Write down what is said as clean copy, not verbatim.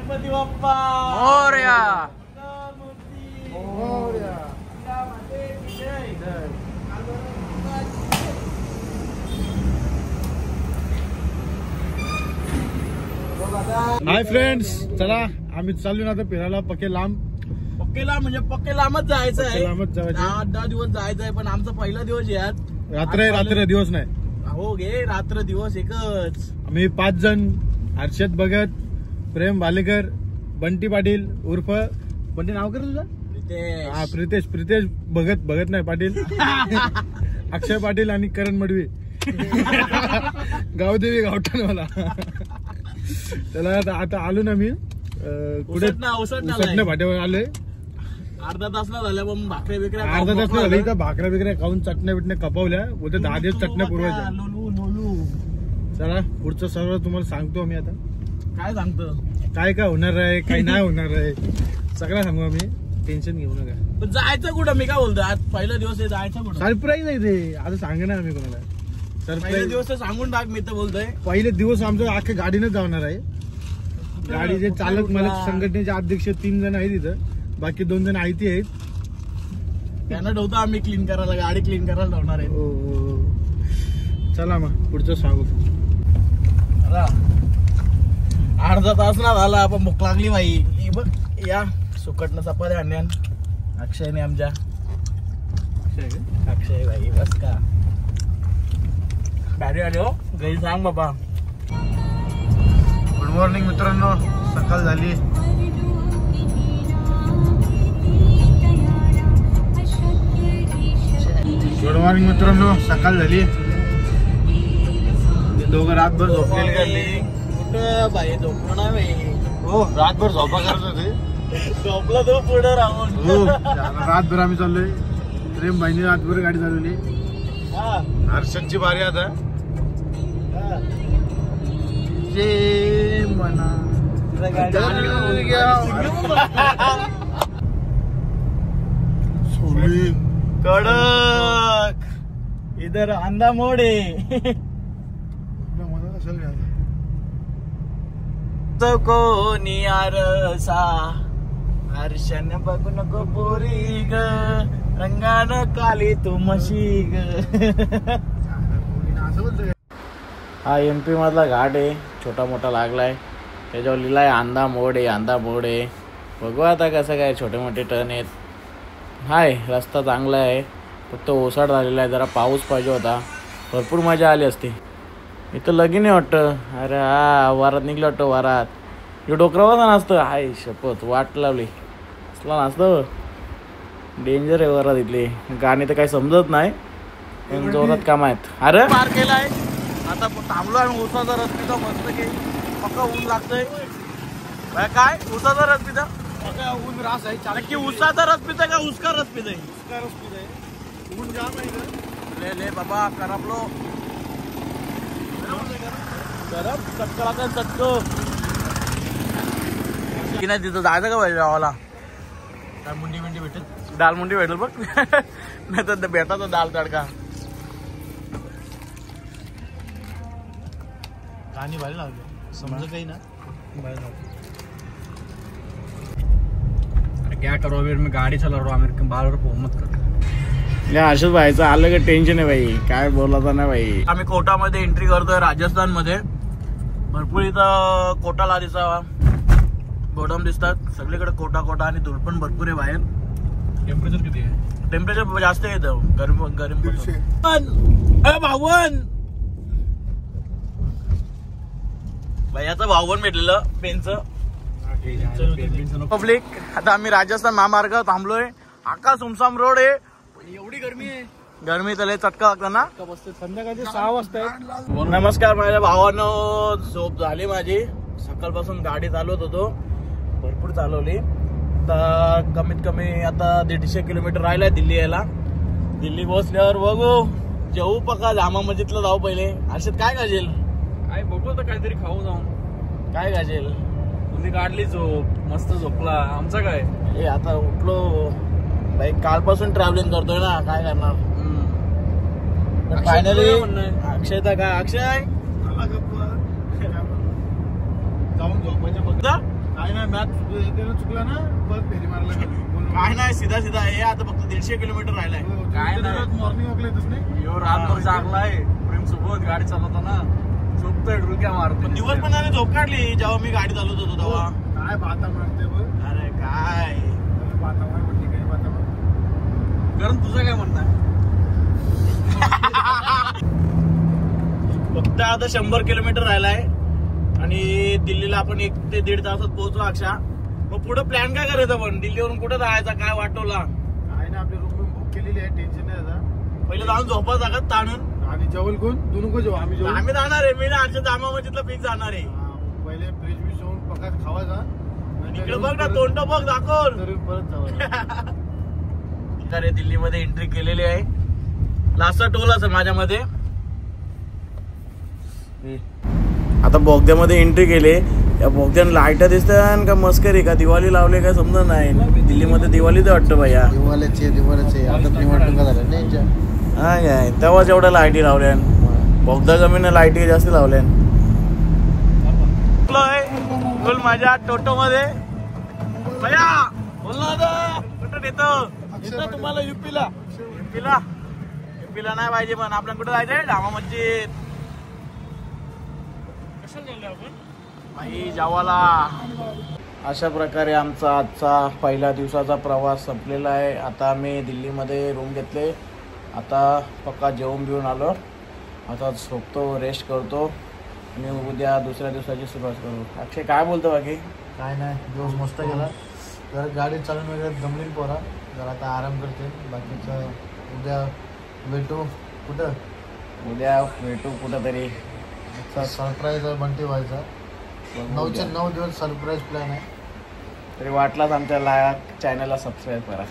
Ganpati Bappa Morya. Hi friends, चला आम्ही चाललो ना आता फिरायला पक्के लांब. पक्केला म्हणजे पक्के लांबच जायचं आहे. लांबच जायचं. 8-10 दिवस जायचं आहे, पण आमचा पहिला दिवस यात. रात्र दिवस नाही. हो गे, रात्र दिवस एकच. आम्ही 5 जण, हर्षद भगत, प्रेम भालेकर, बंटी पाटील उर्फ बंटी, नाव कर तुझं? हा, प्रितेश भगत नाही पाटील, अक्षय पाटील आणि करण मडवी, गावदेवी गावठाण मला. त्याला आता आलो ना मी कुठे उसटणे फाट्यावर आलोय. अर्धा तास ना झाल्या, पण भाकऱ्या बिकऱ्या अर्धा तास नाही झालं. इथं भाकऱ्या बिकऱ्या खाऊन चटण्या बिटण्या कपावल्या. बोलते 10 दिवस चटण्या पुरवायच्या. चला पुढचं सर्व तुम्हाला सांगतो आम्ही. आता काय सांगतो, काय होणार आहे, काय नाही होणार आहे, सगळं सांगू आम्ही. टेन्शन घेऊ नका. पण जायचं कुठं, मी काय बोलतो, आज पहिला दिवस आहे, जायचं कुठं? सरप्राईज आहे ते, आता सांगणार आम्ही कोणाला. पहिला सरप्राईज दिवस तर सांगून टाक, मी तर बोलतोय. पहिले दिवस आमचं अख्ख्या गाडीनच जाणार आहे. गाडीचे चालक मालक संघटनेचे अध्यक्ष 3 जण आहेत इथं, बाकी 2 जण आयती आहेत. त्यांना ठेवतो आम्ही क्लीन करायला, गाडी क्लीन करायला ठेवणार आहे. चला मग पुढचं सांगू. अर्धा तास ना झाला, आपण भूक लागली बाई. बघ या सुकटनं चपात्या आणण्यान अक्षयने आमच्या. अक्षय भाई बस का गाडी आली हो घरी, सांग बाबा. गुड मॉर्निंग मित्रांनो, सकाळ झाली. गुड मॉर्निंग मित्रांनो, सकाळ झाली. दोघं रातभर झोपलेले. कुठं बाई झोपलं नाही बाई. हो, रातभर झोपा करत होते. झोपला तो पुढे राहून. हो, रातभर आम्ही चाललोय. प्रेम भाईने रातभर गाडी चालवली. हर्षदची बारी आता. जे मना कडक इधर अंधा मोड आहे. कोणी आरसा हर्षन बघू नको पोरी ग, रंगानं काली तू म्हशी ग. हा MP मधला घाट आहे, छोटा मोठा लागलाय. त्याच्यावर लिहिलाय अंधा मोड आहे, अंधा मोड आहे. बघू आता कसं काय, छोटे मोठे टर्न आहेत. हाय रस्ता चांगला आहे, फक्त ओसाड झालेला आहे. जरा पाऊस पाहिजे होता, भरपूर मजा आली असती. इथं लगीन आहे वाटतं. अरे हा, वारात निघलं वाटतं. वारात हे डोकरावाचा नाचतं. हाय शपथ, वाट लावली असला नाचतं. डेंजर आहे वरात इथली. गाणी तर काही समजत नाही, पण जोरात काम आहेत. अरे पार केलाय आता, थांबलो आम्ही उसाचा रस पिता. मस्त की पक्का ऊन लागतंय. काय उसाचा रस पिता? ऊन रास आहे. नक्की उसाचा रस पिता का उसका रस पिताय? उसका रस पिताय. ऊन जाम आहे. ले बाबा करपलो. गरम चटका चटको की नाही. तिथं जायचं का पाहिजे गावाला? मुंडी भेटेल, दाल मुंडी भेटेल बघ. नाही तर भेटा तर दाल तडका. गाणी भारी लावली, समजत काही ना. क्या करो अभी, मैं गाड़ी चला रहा हूँ, मेरे बार बार फोन मत कर. या हर्षद भाईचं आलं का टेन्शन आहे भाई, काय बोलायचं नाही भाई. आम्ही कोटामध्ये एंट्री करतोय, राजस्थान मध्ये. भरपूर इथं कोटा लादीचा गोडाऊन दिसतात. सगळीकडे कोटा आणि धूळ पण भरपूर आहे बाहेर. टेम्परेचर किती आहे? टेम्परेचर जास्त येतं, गरम भावन भैयाचं भावन भेटलेलं पेनचं. पब्लिक आता आम्ही राजस्थान महामार्ग थांबलोय. आकाश सुमसाम रोड आहे. एवढी गरमी आहे, गरमी तर चटका लागतं ना. संध्याकाळचे 6 वाजता. नमस्कार माझ्या भावानो, झोप झाली माझी. सकाळपासून गाडी चालवत होतो, भरपूर चालवली. आता कमीत कमी आता 150 किलोमीटर राहिलाय दिल्ली यायला. दिल्ली पोहोचल्यावर बघू, जेवू पका जामा मस्जिदला जाऊ पहिले. हर्षद काय गाजेल? काय बघू तर काहीतरी खाऊ जाऊन. काय गाजेल? तुम्ही काढली झोप, मस्त झोपला. आमचं काय हे आता उठलो भाई, कालपासून ट्रॅव्हलिंग करतोय ना, काय करणार. फायनली अक्षय तर काय, अक्षय जाऊन झोपायचं फक्त. काय नाही सात चुकला ना परत फेरी मारला काय नाही सीधा सीधा आहे आता फक्त 150 किलोमीटर राहिलाय काय नाही मॉर्निंग वॉकला येतच नाही यो रातभर जागलाय प्रेम सोबत गाडी चालवताना झोपतोय डुलक्या मारतो दिवस पण आम्ही झोप काढली जेव्हा मी गाडी चालवत होतो तेव्हा काय बाता मारते बघ अरे काय बाता मार म्हटली काही बाता मार कारण तुझं काय म्हणणं आहे फक्त आता 100 किलोमीटर राहिलाय आणि दिल्लीला आपण 1 ते 1.5 तासात पोहोचू अक्षा मग पुढे प्लॅन काय करायचा पण दिल्लीवरून कुठे जायचा काय वाटवला काय ना आपली रूम बुक केलेली आहे टेन्शन नाही आता पहिले जाऊन झोपा जागात ताणून आणि जेवल कोण तू नको जेव आम्ही जेवू आम्ही जाणार आहे मी ना आजच्या जामा मस्जिदला फिक्स जाणार आहे पहिले फ्रेश बिश होऊन पकात खावायचा इकडे बघ ना तोंड बघ दाखव परत जाऊ तर दिल्लीमध्ये एंट्री केलेली आहे लास्टचा टोल असेल माझ्या मध्ये आता बोगद्यामध्ये एंट्री केली या बोगद्यान लाईट दिसतात का मस्करी का दिवाळी लावले का समजत नाही दिल्लीमध्ये दिवाळीच वाटतं भैया दिवाळीचे आता निवडणुका झाल्या हा काय तेव्हाच एवढ्या लाईटी लावल्या बोगदा जमीन लाईटी जास्त लावल्या फुल माझ्या टोटो मध्ये भैया बोल ना कुठं नेतो तुम्हाला युपीला युपीला नाही पाहिजे पण आपल्याला कुठं जायचंय जामा मस्जिद भाई जावाला अशा प्रकारे आमचा आजचा पहिल्या दिवसाचा प्रवास संपलेला आहे आता आम्ही दिल्लीमध्ये रूम घेतले आता पक्का जेवून बिवून आलो आता झोपतो रेस्ट करतो आणि उद्या दुसऱ्या दिवसाची सुरुवात करू अक्षय काय बोलतो बाकी काय नाही दिवस मस्त गेला जर गाडी चालून वगैरे दमलीन पोरा जर आता आराम करते बाकीचं उद्या भेटू कुठं उद्या भेटू कुठंतरी सरप्राईज बंटी व्हायचा 9 दिवस सरप्राईज प्लॅन आहे तरी वाटलाच आमच्या चॅनलला सबस्क्राईब करा